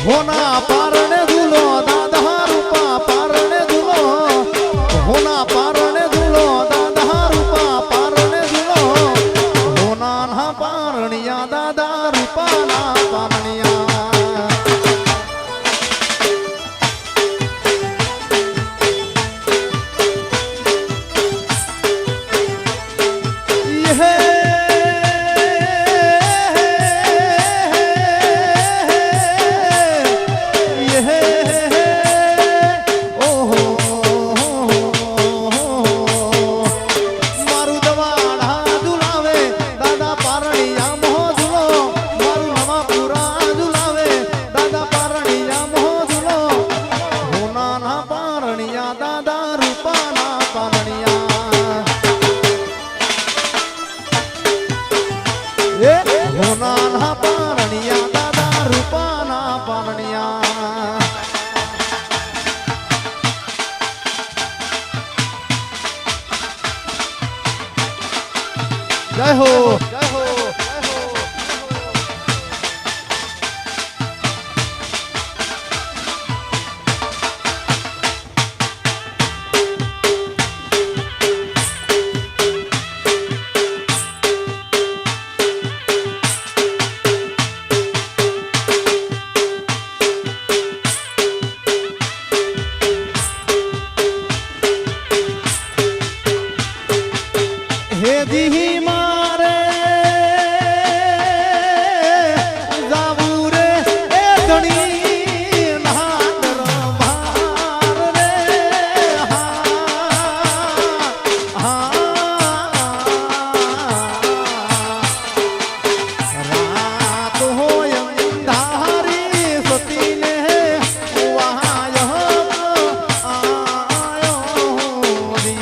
होना पारणे दूलो दादा रूपा पारणे दूलो होना पारणे दूलो दादा रूपा पारणे दूलो होना ना पारणिया दादा रूपा ना पारणिया जय हो जय हो हे दी मारे जाबूरे ए धनी नादर भार रे रात हो अंधारी सती ने वहां आयो दी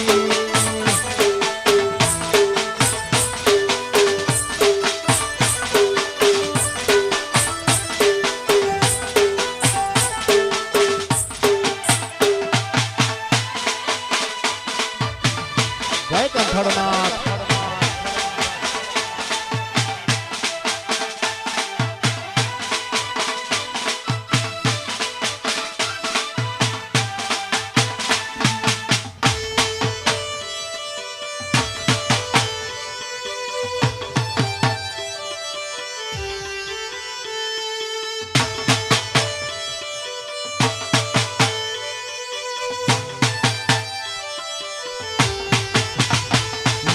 जय कंठड़नाथ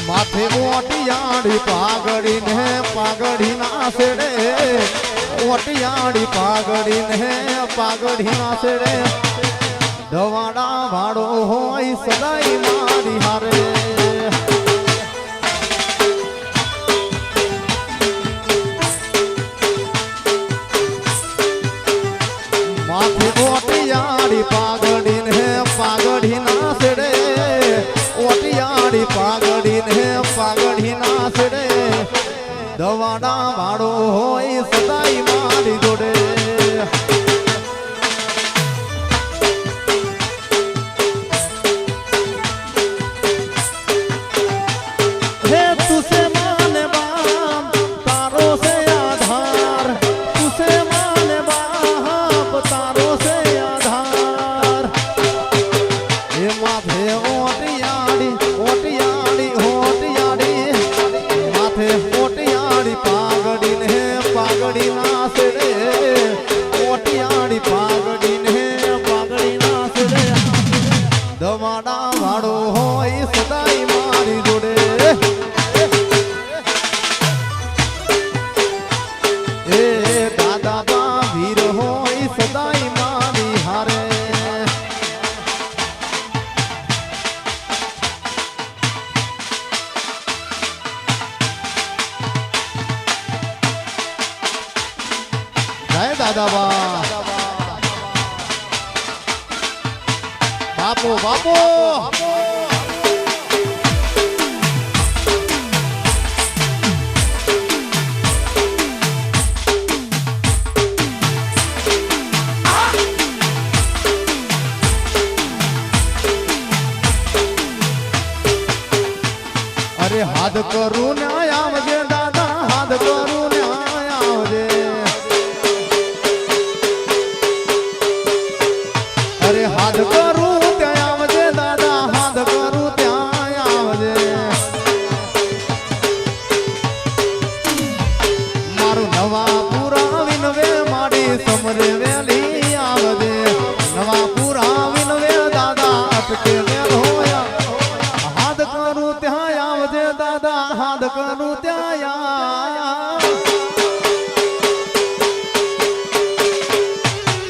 माथे ओटियाड़ी पागड़ी ना सेड़े ओटियाड़ी पागड़ी ना सेड़े दवाड़ा भाड़ो होई सदाई मारी हारे माथे ओटियाड़ी पागड़ी ना सेड़े ओटियाड़ी पागड़ी ना सेड़े दवाड़ा भाड़ो होई सदाई मारी जोड़े हे तुसे माने बाप तारो से आधार तुसे माने बाप तारो से आधार हे माथे ओटियाड़ी माथे ओटियाड़ी पागड़ी ना सेड़े ओटियाड़ी पागड़ी ना सेड़े दवाड़ा भाड़ो होई सदाई मारी जोड़े ए दादा वीर होई सदाई मारी हारे जय दादा बापू बापू अरे हाथ करू न्याय आवजे दादा हाथ करू न्याय आवजे હાથ કરું ત્યાં આવજે દાદા હાથ કરું ત્યાં આવજે મારું નવા પૂરા વિનવે મારી સમરે વેલી આવજે નવા પૂરા વિનવે દાદા અટકે વેલો હાથ કરું ત્યાં આવજે દાદા હાથ કરું ત્યાં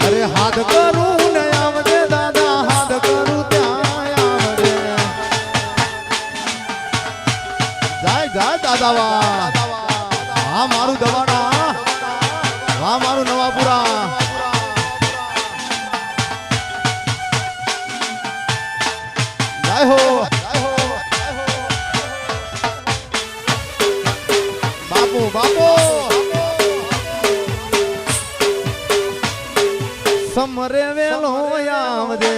અરે હાથ કરું ને આવજે દાદા હાથ કરું ત્યાં આવજે જાય જાય દાદા વાહ મારું દવાના વાહ મારું નવાપુરા જય હો બાપુ બાપુ સમરે વેલો આવજે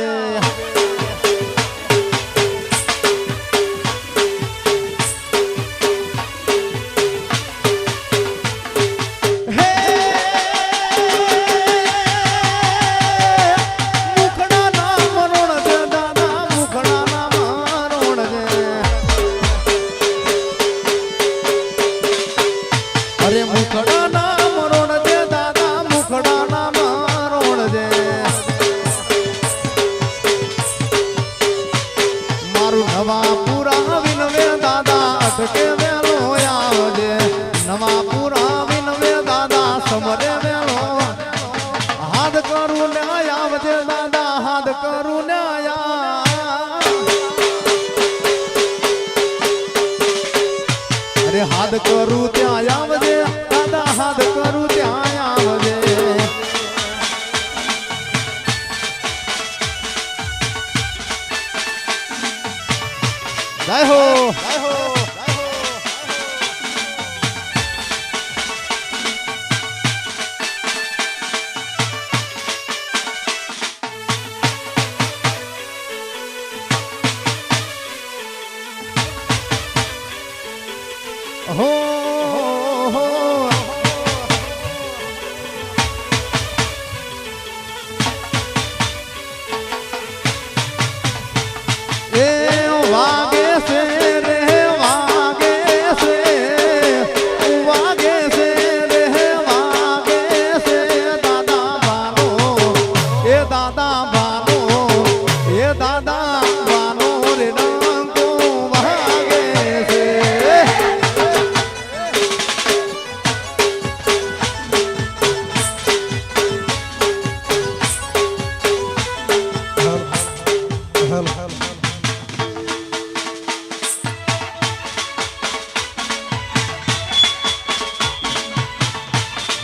અરે મુખડા ના મરોણ દે દાદા મુખડા ના મરોણ દે મારું નવા પૂરા વિનવે દાદા અટકે વેલો આવજે નવા પૂરા વિનવે દાદા સમરે વેલો હાથ કરું ને આવજે દાદા હાથ કરું ને અરે હાથ કરું ત્યાં આવજે દાદા હાથ કરું ત્યાં આવજે જય હો હો એ વાગે છે રે વાગે છે વાગે છે રે વાગે છે દાદા બાનો એ દાદા બાનો એ દાદા બાનો રે ડંકો વાગે છે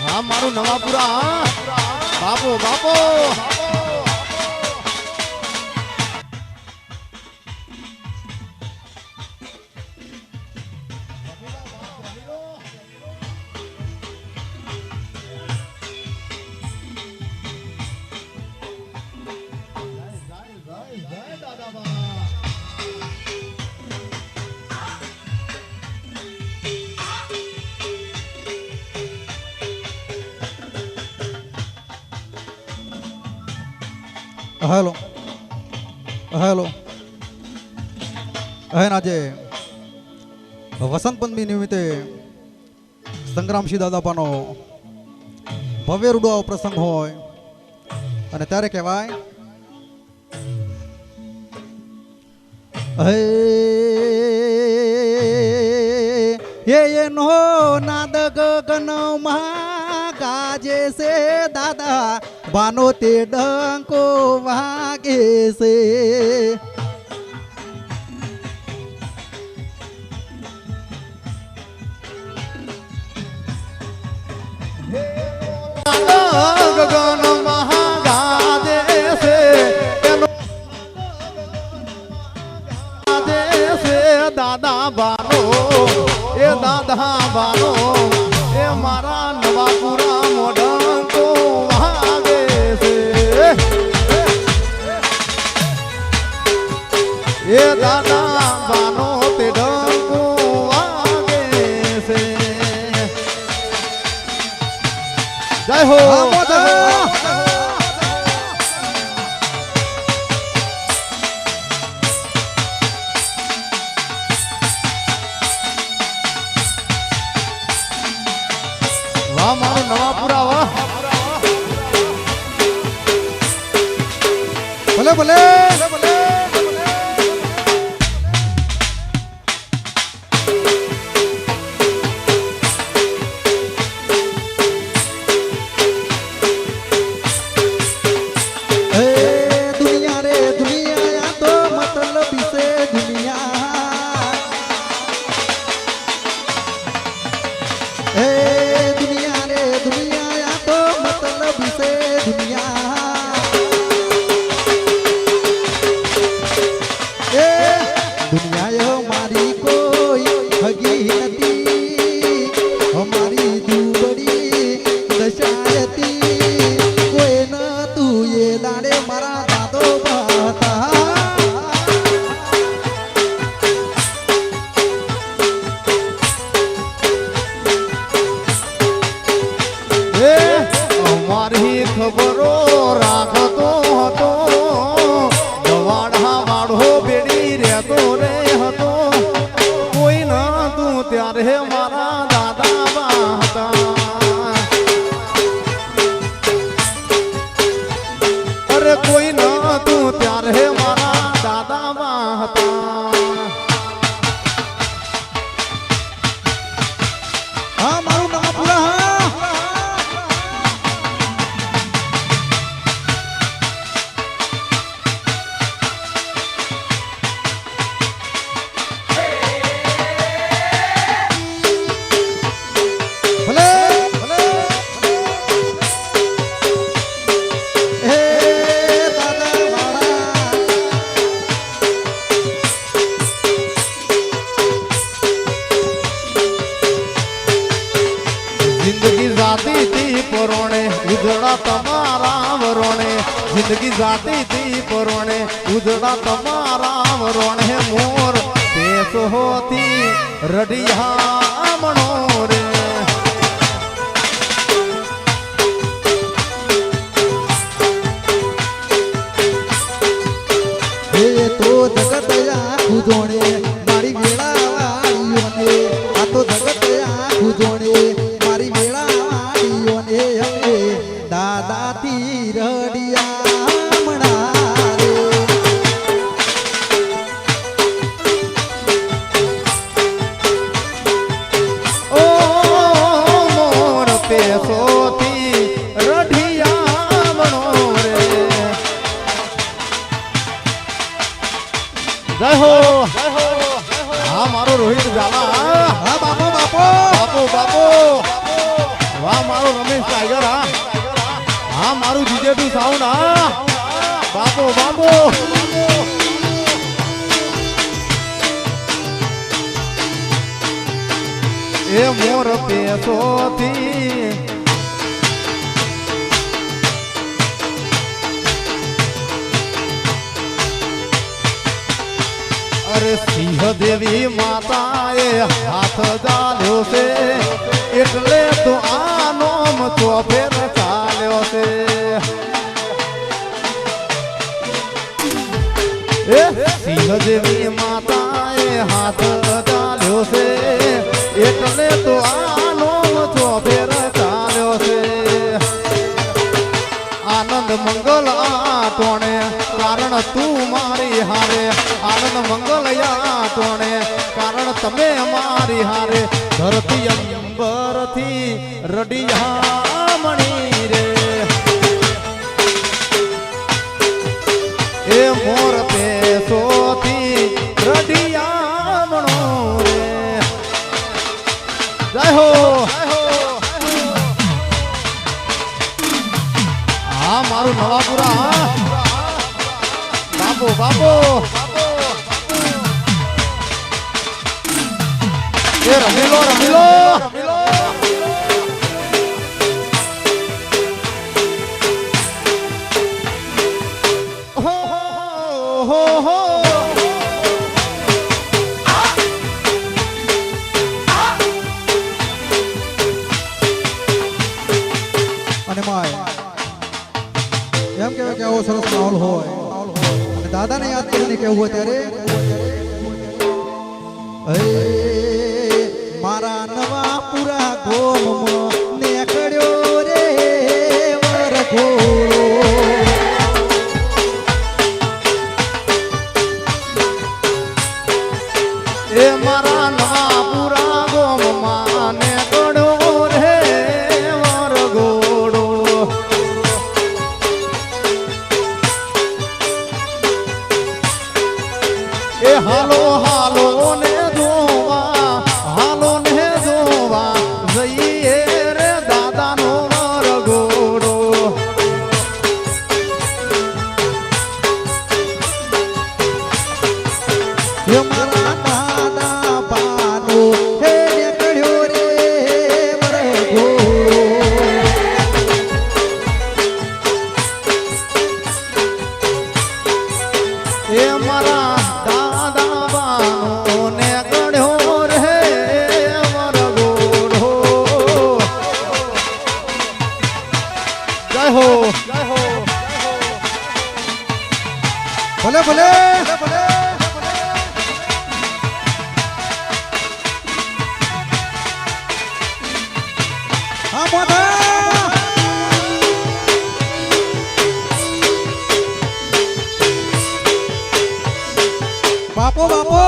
હા મારું નવાપુરા બાપો બાપો હેલો હેલો આજે વસંત પંચમી નિમિત્તે સંગ્રામસિંહ દાદાપાનો ભવ્ય રૂડો પ્રસંગ હોય અને ત્યારે કહેવાય એનો નાદ ગગનમાં ગાજે છે દાદા બાનો તે ડંકો વાગે છે ગગન મહાગાજે છે દાદા બાનો એ દાદા બાનો એ મારા નવાપુરા મોઢંકો વાગે છે એ દાદા બાનો તે ડંકો વાગે છે જય હો ભલે દુનિયા રે દુનિયા તો મતલબ છે દુનિયા દુનિયા રે દુનિયા તો મતલબ છે દુનિયા દુનિયા મારી કોઈ હગી નથી અમારી દુબળી દશા હતી કોઈ ન તું એ દાડે મારા દાદો હતા અમારી ખબરો રાખતો હતો દવાડા વાળો બેડી રહેતો રે હતો કોઈ ન તું ત્યારે મારા દાદા બા હતા અરે કોઈ ન તું ત્યારે મારા દાદા બા હતા હા મારું નામ પૂરા ભલે ભલે હે દાદા મારા જિંદગી જાતી થી પરોણે ઉજળા તમારા વરોણે જિંદગી જાતી થી પરોણે ઉજળા તમારા વરોણે મોર પેસો હોતી રડિયા મણો રે હે તો જગત આખું જોણે મારી વેળા વાળીઓને આ તો જગત આખું જોણે મારી વેળા વાળીઓને અમે દાદાથી રડિયા મણા રે ઓ મોર પેસોથી રઢિયા મણો રે જય હો હા મારો રોહિત ઝાલા હા બાપો બાપો બાપુ બાપુ વાહ મારો રમેશ ટાઈગર હા મારું જીજેબી સાઉન્ડ હા બાપુ બાપુ એ મોર પેસોથી અરે સિંહ દેવી માતાએ હાથ ચાલ્યો છે એટલે તો આ નોમ ચોફેર ચાલ્યો છે એ સિંહ દેવી માતાએ હાથ ચાલ્યો છે એટલે તો આ નોમ ચોફેર ચાલ્યો છે આનંદ મંગલ આટોણે કારણ તું મારી હારે આનંદ મંગલ આટોણે કારણ તમે મારી હારે ધરતી અંબરથી રડિયા મણી રે એ મોર પેસોથી રડિયા મણો રે જય હો હા મારું નવાપુરા બાપુ બાપુ એ રમીલો રમીલો હો અને માય એમ કહેવાય કે આવો સરસ માહોલ હોય અને દાદાને યાદ કરીને કેવું હોય ત્યારે મારા નવા પૂરા ગોમમાં નેકળ્યો રે વરઘોડો જય હો ભલે ભલે હા મોટા બાપો બાપો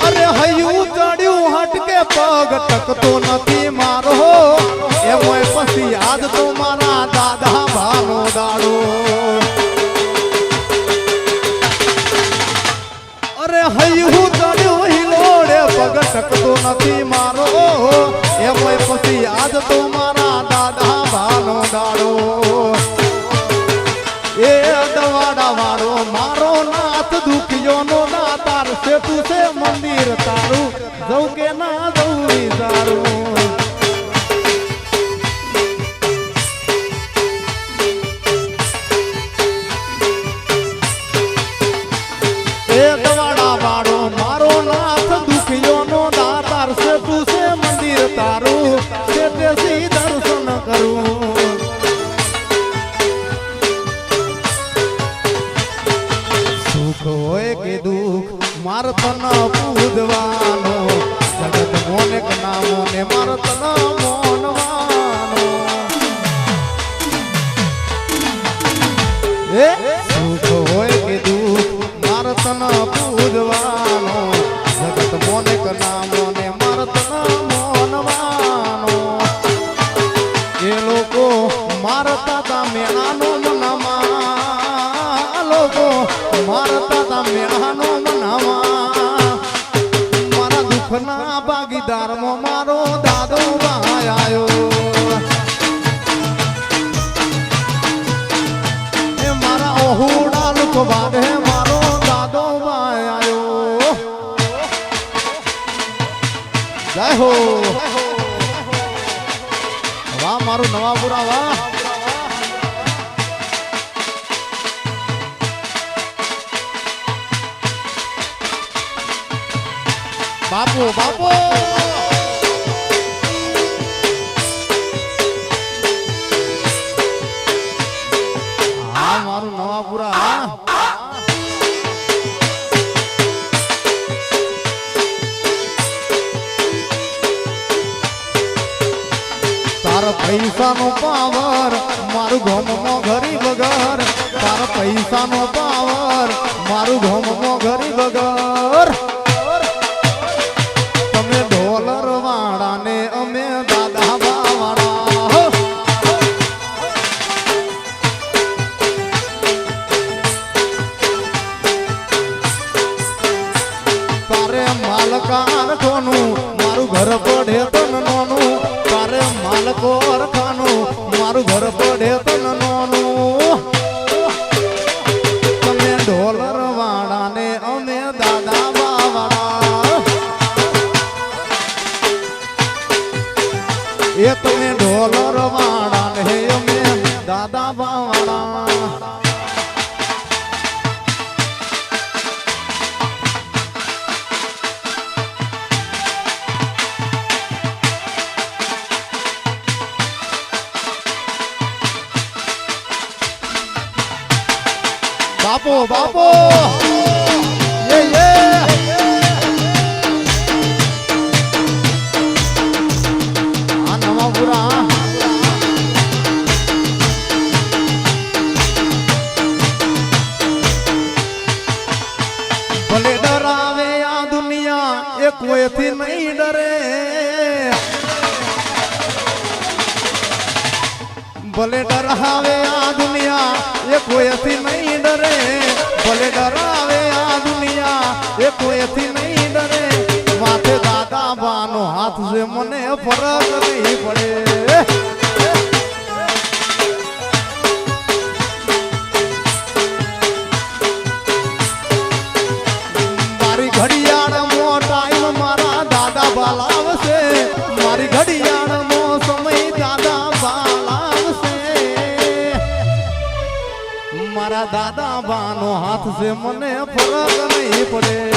અરે હૈયું ચડ્યું હટકે પગ ટકતો નથી મારો એમોય પછી યાદ તો મારા દાદા ભાનો દાડો અરે હૈયું ચડ્યું હિલોડે પગ ટકતો નથી મારો એમોય પછી યાદ તો મારા દાદા ભાનો દાડો એ દવાડા વાળો મારો નાથ દુખિયો નો દાતાર સેતુ છે મંદિર તારું જવું કે ના જવું વિચારું એ દવાડા વાળો મારો નાથ દુખિયો નો દાતાર સેતુ છે મંદિર તારું સેટેથી દર્શન કરું સુખ હોય કે દુઃખ માર તન પૂજવાનો જગત મોનેક નામો ને માર તન મોનવાનો એ સુખ હોય કે દુઃખ માર તન પૂજવાનો જગત મોનેક નામો ને માર તન મોનવાનો એ લોકો મારતા તા મેણાનો મનામાં લોકો મારતા તા મેણાનો મનામાં મારા દુઃખના ભાગીદારમાં મારો દાદો ભાઈ આયો એ મારા ઓહુડા લુક વાડે મારો દાદો ભાઈ આયો જય હો વાહ મારું નવાપુરા વાહ બાપુ બાપુ હા મારું નવાપુરા તાર પૈસાનો પાવર મારું ગામમાં ગરીબ ઘર તાર પૈસાનો પાવર મારું ગામમાં ગરીબ ઘર તમે ડોલર વાળા ને અમે દાદા બાવાળા તારે માલકાર કોનું મારું ઘર પડે તન નોનું તારે માલકો અરખાનું મારું ઘર પડે તન નોનું તમે ડોલર વાળા ને અમે દાદા બાવાળા એ તમે ડોલર વાળા ને અમે દાદા બાવાળા બાપો બાપો યે યે આ નવાપુરા ભલે ડરાવે આ દુનિયા એ કોઈથી નહીં ડરે ભલે ડરાવે આ દુનિયા એ કોઈથી નહીં ડરે ભલે ડરાવે આ દુનિયા એ કોઈથી નહીં ડરે માથે દાદા બાનો હાથ છે મને ફરક નહીં પડે મારી ઘડિયાળ મો ટાઈમ મારા દાદા બાલાવશે મારી ઘડિયાળ મો સમય દાદા બાલાવશે મારા દાદા બાનો હાથ છે મને ફરક નહીં પડે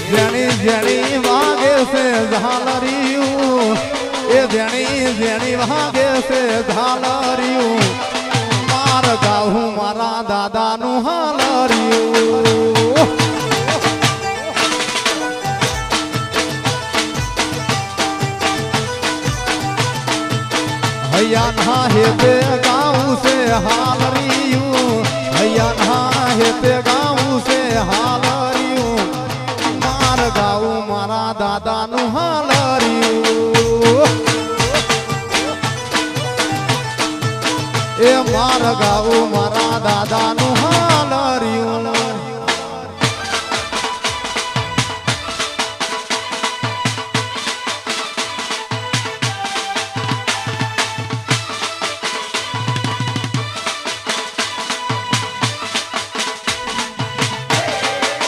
જેણી જેણી વાગે છે ઝાલરિયું એ જેણી વાગે છે ઝાલરિયું માર ગાવું મારા દાદાનું હાલરિયું હૈયા ના હેતે ગાવું છે હાલરિયું હૈયા ના હેતે ગાવું છે હાલરિયું માર ગાવું મારા દાદાનું હાલરિયું એ માર ગાવું મારા દાદાનું હાલરિયું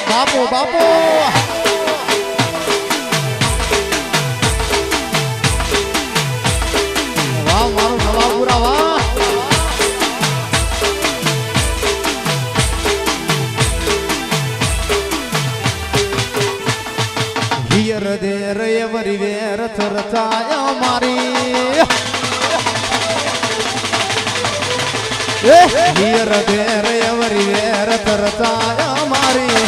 બાપુ બાપુ વાહ મારું નવાપુરા વાહ હિયર દે રેવરી વેર ચરચાય મારી હિયર દે રેવરી વેર ચરચાય મારી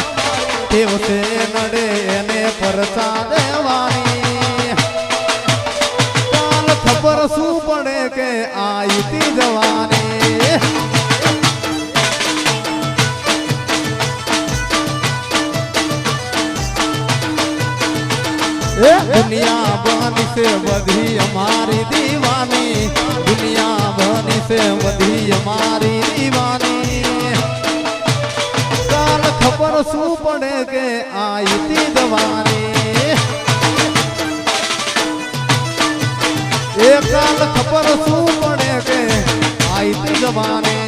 તેવતે નડે એને પરચા દેવાની કાલ ખબર શું પડે કે આઈતી જવાની દુનિયા બની છે બધી અમારી દીવાની દુનિયા બની છે બધી અમારી દીવાની કાલ ખબર શું પડે કે આઈતી જવાની એ કાલ ખબર શું પડે કે આઈતી જવાની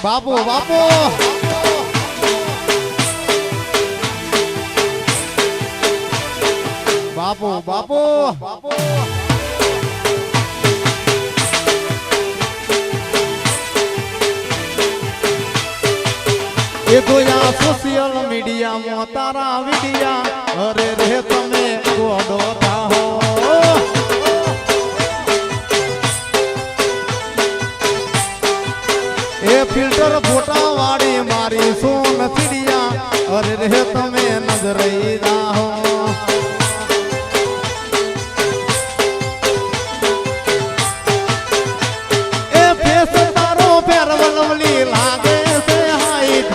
બાપુ બાપુ બાપુ બાપુ એ જોયા સોશિયલ મીડિયામાં તારા વિડિયા અરે રે તમે ગોડો થાઓ એ ફિલ્ટર ફોટા વાળી મારી સોન ચીડિયા અરે રે તમે નજરઈ જાઓ એ ફેસ તારો પેરવલવલી લાગે છે હાઈટ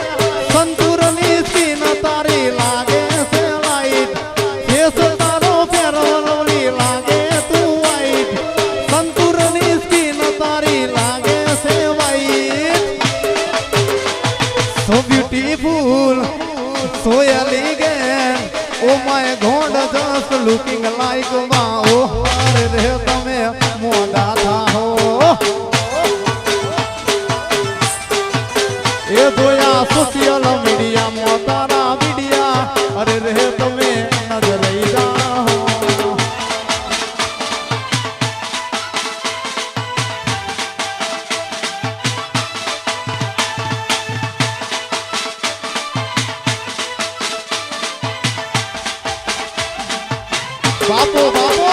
સંતુરની સ્કીન તારી લાગે છે લાઈટ ફેસ તારો પેરવલવલી લાગે તું વાઈટ સંતુરની સ્કીન તારી લાગે છે white so beautiful so elegant oh my god just looking like wow અરે રે તમે મોડા થાઓ એ જોયા સોશિયલ મીડિયામાં તારા વિડિયા અરે રે તમે નજર લઈ જાઓ બાપુ બાપુ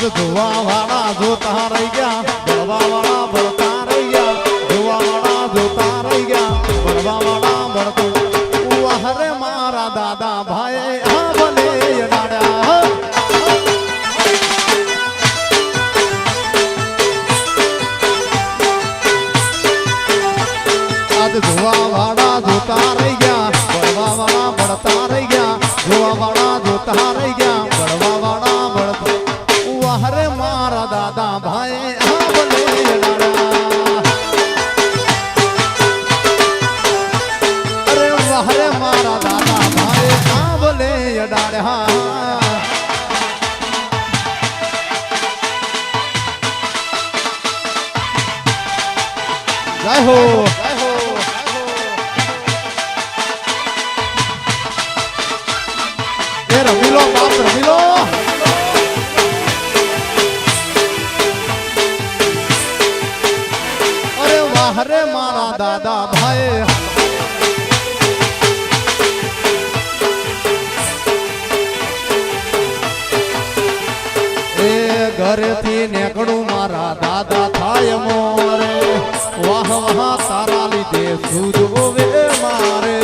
ધોવા વાળા જોતા રહી ગયા બળવા વાળા બળતા રહી ગયા ધોવા વાળા જોતા રહી ગયા બળવા વાળા બળતા હરે મારા દાદા ભાઈ આ ભલે ડાડ્યા આજ ધોવા વાળા જોતા રહી ગયા બળવા વાળા બળતા રહી ગયા ધોવા વાળા જોતા રહી ગયા બળવા વાળા બળતા હરે મારા દાદા ભાઈ આ ભલે ડાડ્યા હરે મારા દાદા ભાઈ આ ભલે ડાડ્યા જય હો એ રમી લો બાપ રમી લો અરે વાહ રે મારા દાદા ભાઈ ઘરેથી નીકળું મારા દાદા થાય મોરે વાહ વાહ તારા લીધે સુજોવે મારે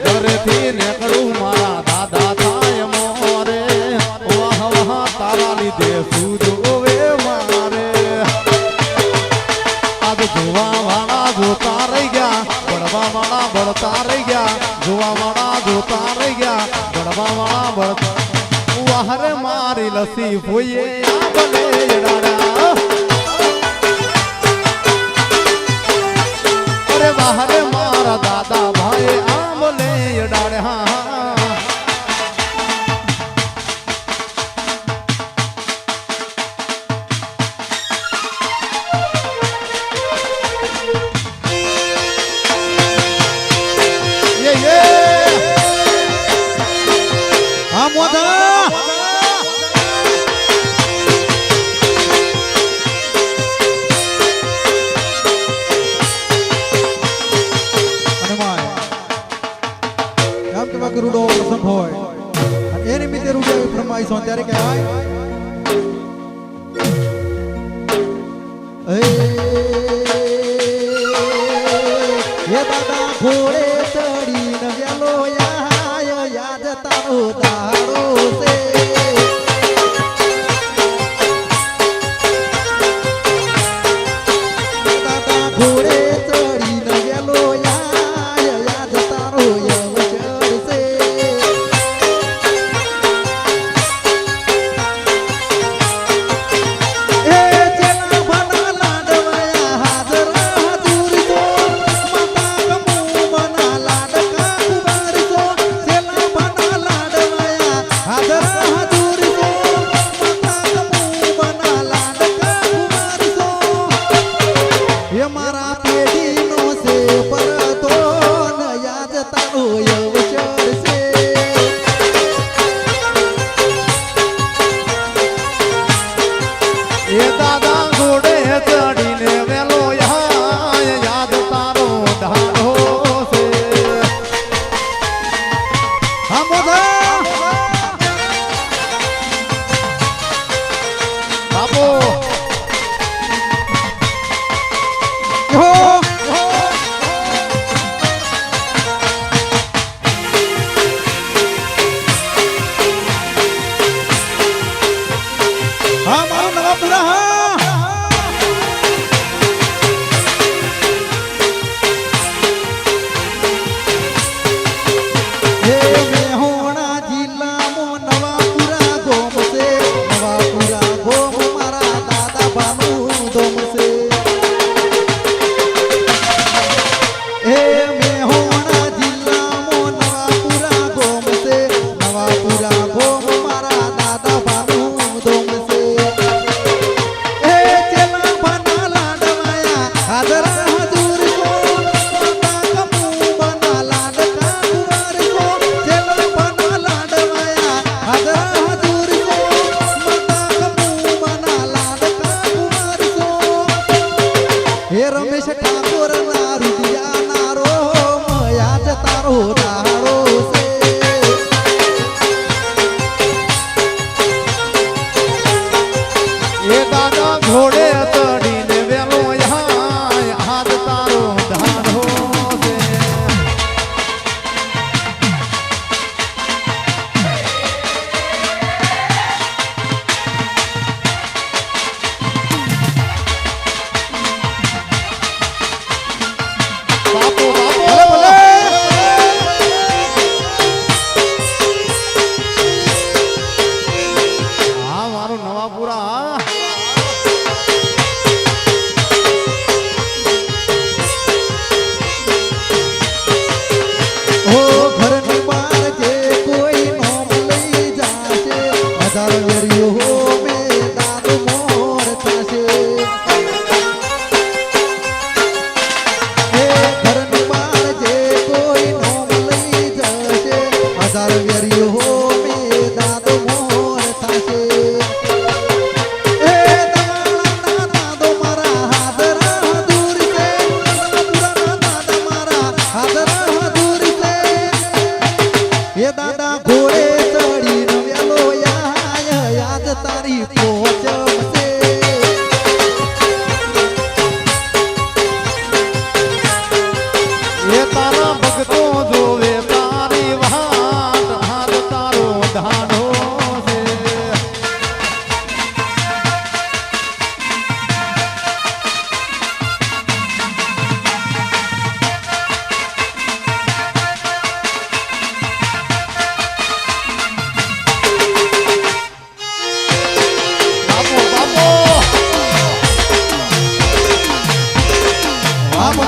ઘરેથી નીકળું મારા દાદા થાય મોરે વાહ વાહ તારા લીધે સુજોવે મારે આજ જોવા વાળા જોતા રહી ગયા બળવા વાળા બળતા રહી ગયા જોવા વાળા જોતા રહી ગયા બળવા વાળા બળતા વાહરે મારી લસી ફોઈએ આ ભલે ડાડા અરે વાહરે મારા દાદા ભાઈ આ ભલે ડાડે હા રૂડો પ્રસંગ હોય અને એ નિમિત્તે રૂડો ફરમાઈશ ત્યારે કહેવાય એ દાદા ઘોડે ચડીને વેલો યાદ તારો દાડો છે દાદા ઘોડે ચડીને વેલો યાદ તારો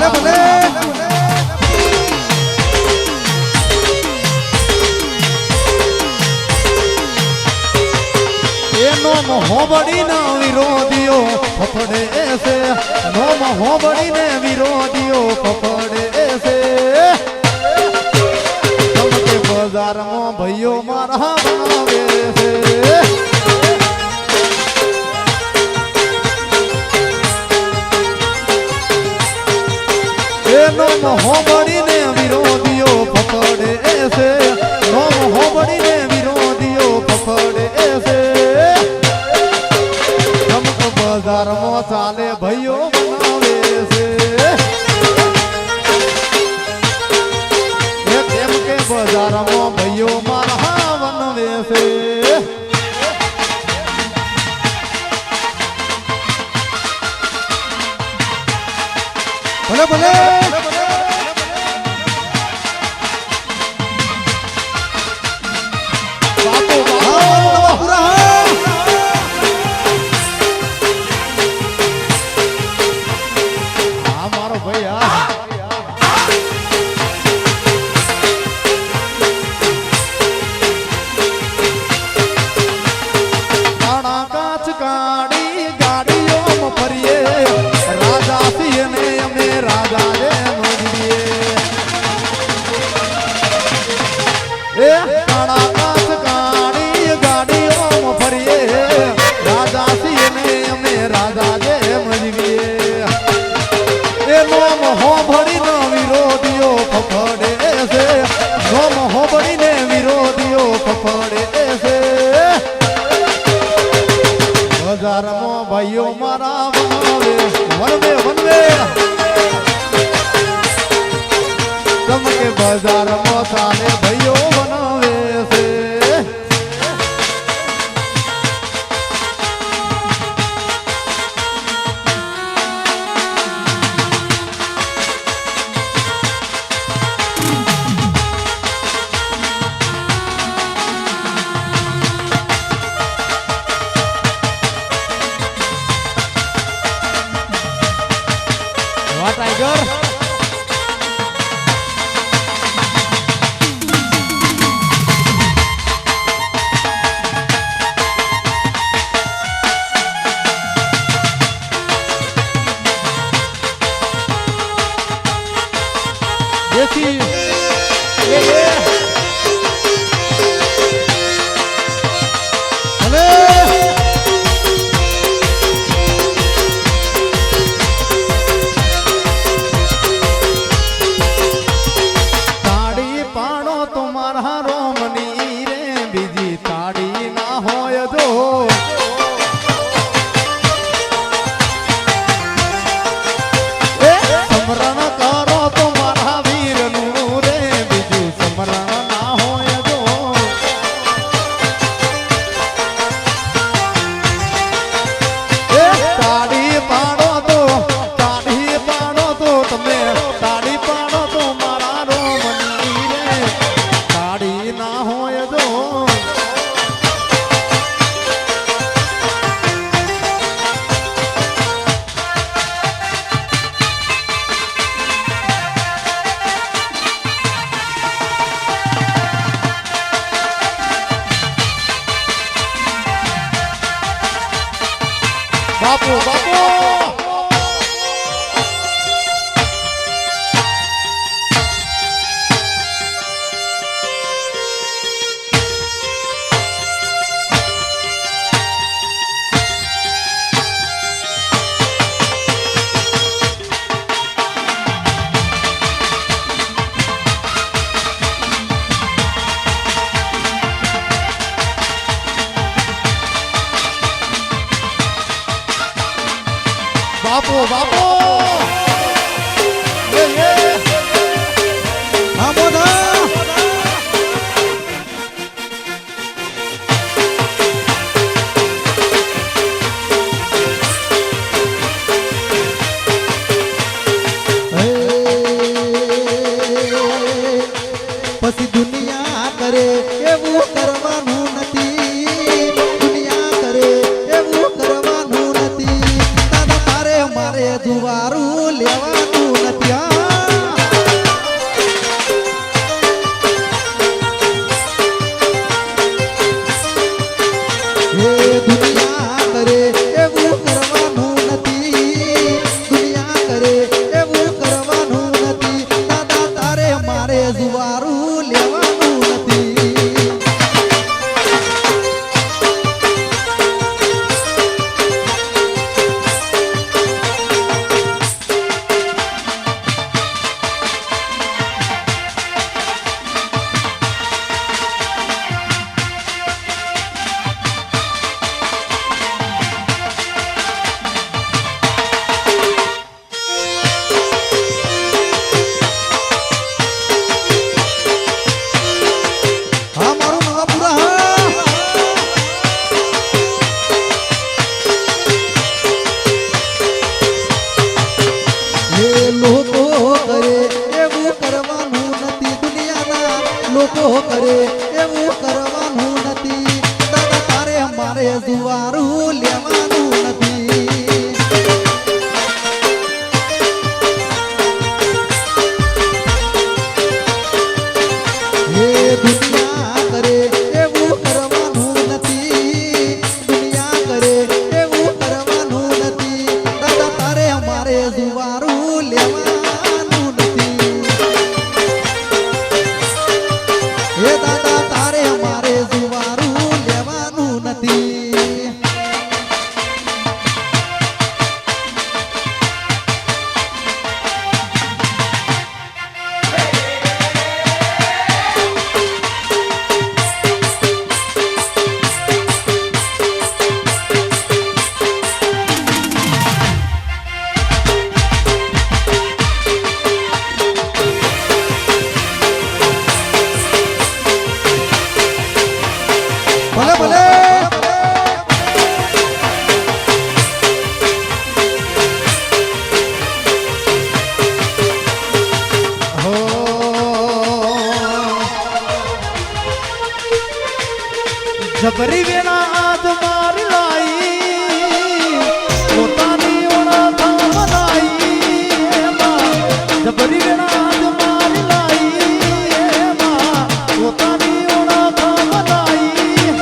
ભલે ભલે એનો મોહબડી ના વિરોધીઓ ફફડે છે નો મોહબડી ને વિરોધીઓ ફફડે છે તમકે બજારમાં ભાઈઓ મારા બનાવે છે એનો મોહબડી ને વિરોધીઓ ફફડે છે નો મોહબડી ને વિરોધીઓ ફફડે છે બજારમાં ચાલે ભાઈઓ બનાવે છે કેમ કે બજારમાં ભાઈઓ મારા બનાવે છે ભલે ભલે બાપુ મારો ભાઈ કાળા કાચ કાળી ગાડીઓમાં ફરીએ રાજા છીએ ને અમે રાજા રે મળીએ એ કાળા કાચ કાળી ગાડીઓમાં ફરીએ રાજા છીએ ને અમે રાજા રે મળીએ નોમ હોબડી નો વિરોધીઓ ફફડે છે નોમ હોબડી ને વિરોધીઓ ફફડે છે બજારમાં ભાઈઓ મારા વનવે વનવે વનવે તમકે બજારમાં ચાલે ભાઈઓ વનવે છે टाइगर देखी बापू बापू बापू बापू પછી દુનિયા કરે એવું કરવાનું નથી દુનિયા કરે એવું કરવાનું નથી દાદા તારે મારે જુવારું લેવાનું નથી કરે એવું કરવાનું નથી દાદા તારે મારે જુવારું લેવાનું નથી દુનિયા કરે એવું કરવાનું નથી દુનિયા કરે એવું કરવાનું નથી દાદા તારે અમારે જુવારું લેવાનું નથી હે દાદા તારે અમારે જુવારું લેવાનું નથી ભલે ભલે હો જબરી વેણા આજ મારી લાઈ પોતાની ઓળખ બનાઈ એમાં જબરી વેણા આજ મારી લાઈ એમાં પોતાની ઓળખ બનાઈ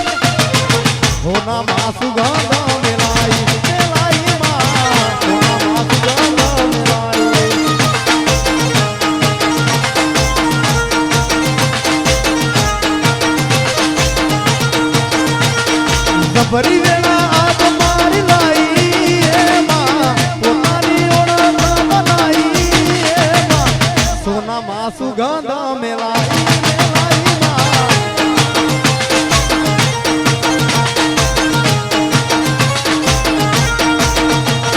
હોના માસુ ગાંડા મેલાઈ મેલાઈ માં હોના માસુ ગાંડા મેલાઈ જબરી વેણા આજ મારી લાઈ એમાં પોતાની ઓળખ બનાઈ એમાં સોના માં સુગંધ મેલા